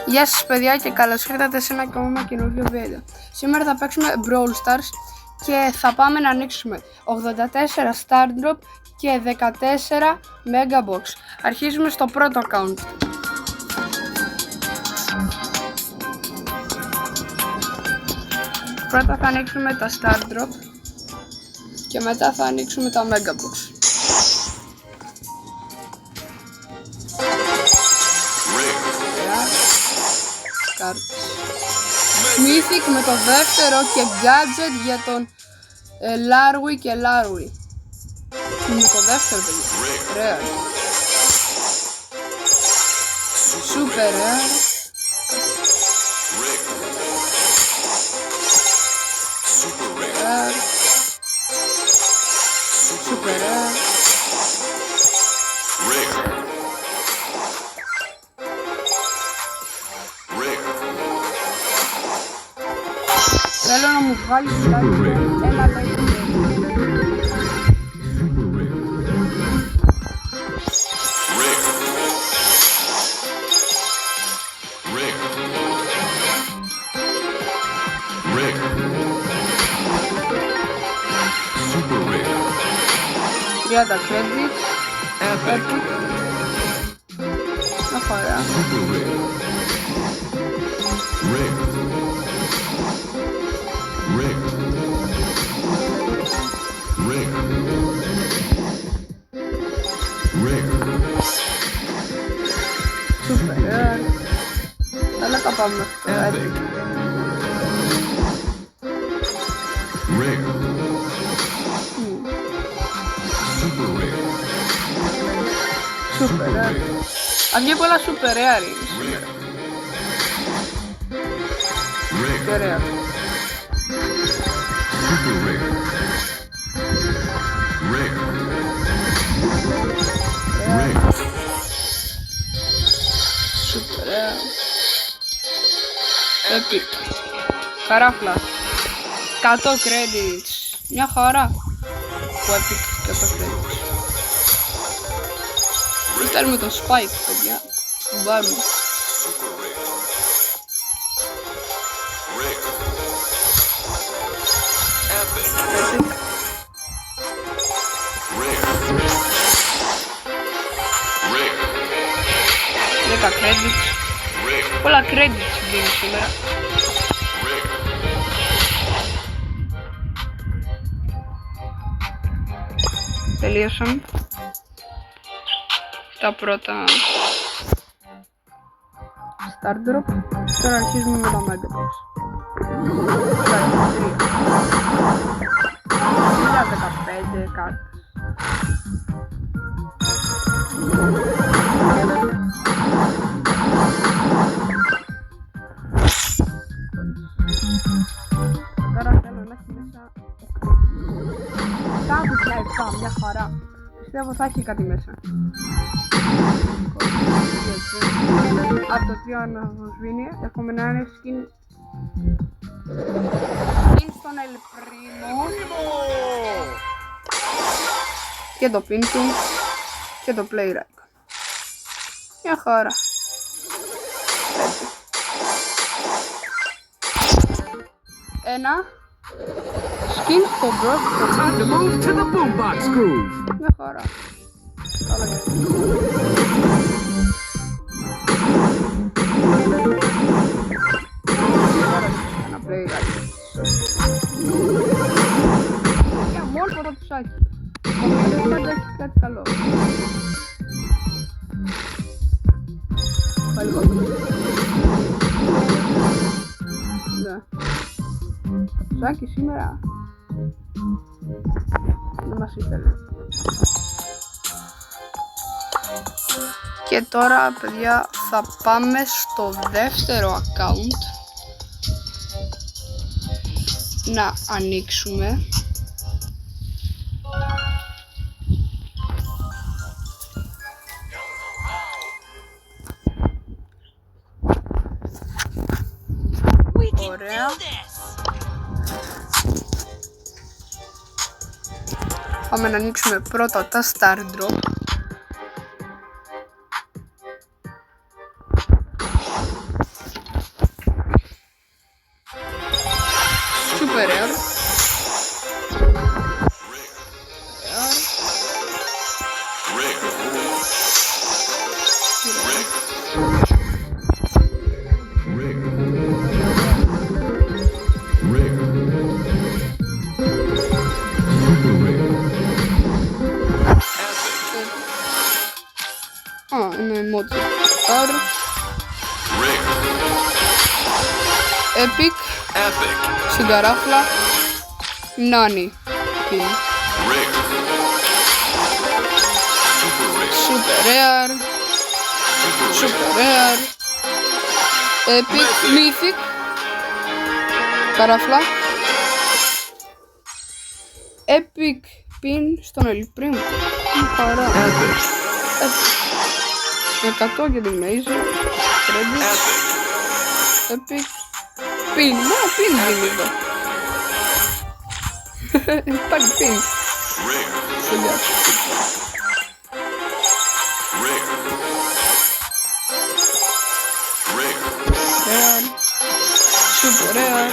Γεια σας παιδιά και καλώς ήρθατε σε ένα ακόμα καινούργιο βίντεο. Σήμερα θα παίξουμε Brawl Stars και θα πάμε να ανοίξουμε 84 Star Drop και 14 Mega Box. Αρχίζουμε στο πρώτο account. Πρώτα θα ανοίξουμε τα Star Drop και μετά θα ανοίξουμε τα Mega Box. Mythic με το δεύτερο και gadget για τον Larwy και Larwy. Με το δεύτερο παιδιά. Rare. Super rare. Rare. Super rare. Θέλω να μου βγάλει τουλάχιστον ένα legendary. Τριάντα credits. Epic. Να χαρά. Super rare. Καλά τα πάμε αυτό. Epic. Super rare. Αν βγει πολλά super rare είναι σήμερα. Και rare. Super rare. Epic. Καράφλα. 100 credits. Μια χαρά. Που epic 100 credits. Θέλουμε το Spike παιδιά. Μπάρουμε. Epic. 10 credits. Πολλά credits δίνει σήμερα. Τελείωσαν τα πρώτα Star Drop. Τώρα αρχίζουμε με τα Mega Box. 15 κάρτες. Τώρα θέλω να έχει μέσα κάπου πια 7, μια χαρά. Πιστεύω θα έχει κάτι μέσα. Από το 3 αναβοσβήνει έχουμε να είναι skin στον El Primo και το pin του και το play right. Μια χαρά. Ένα skin στο drop. Μια χαρά. Ένα play right. Για μόνο το ρωτουσάκι. Πάντα έχει κάτι καλό. Πάλι κόντο. Ναι. Ρωτουσάκι σήμερα δεν μας ήθελε. Και τώρα παιδιά θα πάμε στο δεύτερο account να ανοίξουμε. Ωραία. Πάμε να ανοίξουμε πρώτα τα Star Drop. Motor. Epic. Σιγαράφλα. Nani. Pin. Super Rare. Super Rare. Epic. Mythic. Καράφλα. Epic Pin στον Elite Primo. Χαρά. 100 για την Major. Credit. Epic Pin. Μόνο Pin δίνει εδώ. Υπάρχει Pin. Rare. Super Rare.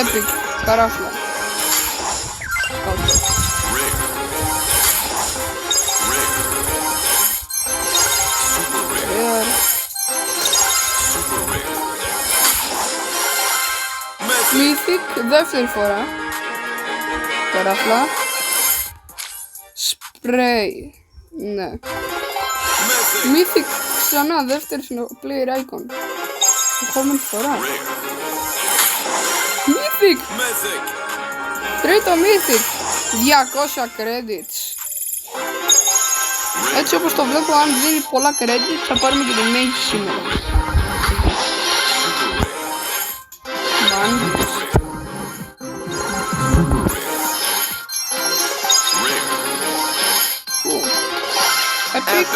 Epic, καράφλα. Rare. Mythic, δεύτερη φορά. Καράφλα. Spray. Ναι. Mythic, ξανά δεύτερη player icon. Επόμενη φορά. Mythic! Τρίτο Mythic! 200 credits. Έτσι όπως το βλέπω, αν δίνει πολλά credits θα πάρουμε και την Mage σήμερα. Epic.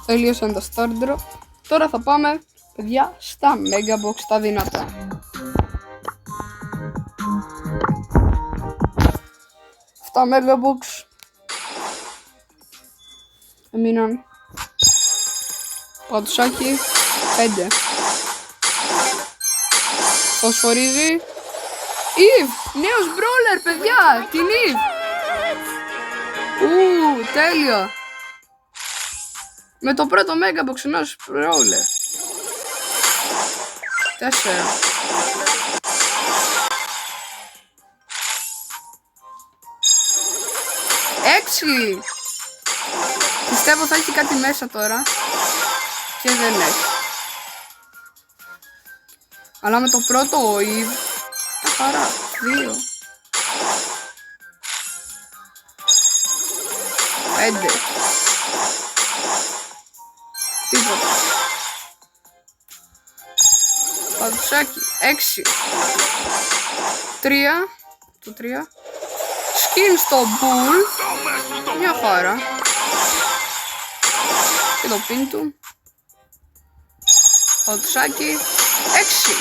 Τελείωσαν τα Star Drop. Τώρα θα πάμε, παιδιά, στα Mega Box, τα δυνατά. Στα Mega Box έμειναν πατουσάκι 5. Φωσφορίζει Eve, νέος brawler, παιδιά, την Eve. Τέλειο. Με το πρώτο Mega Box ενός brawler. 4. Έξι. Πιστεύω θα έχει κάτι μέσα τώρα. Και δεν έχει. Αλλά με το πρώτο ο Eve χαρά, 2. 5. Τίποτα. Πατουσάκι, 6. 3. Το 3. Skin στο Bull. Μια χαρά. Και το pin του. Πατουσάκι, 6.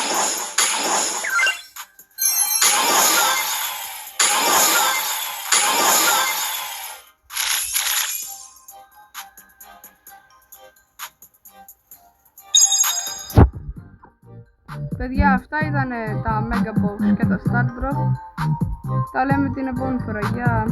Παιδιά, αυτά ήταν τα Mega Box και τα Star Drop. Τα λέμε την επόμενη φορά. Γεια!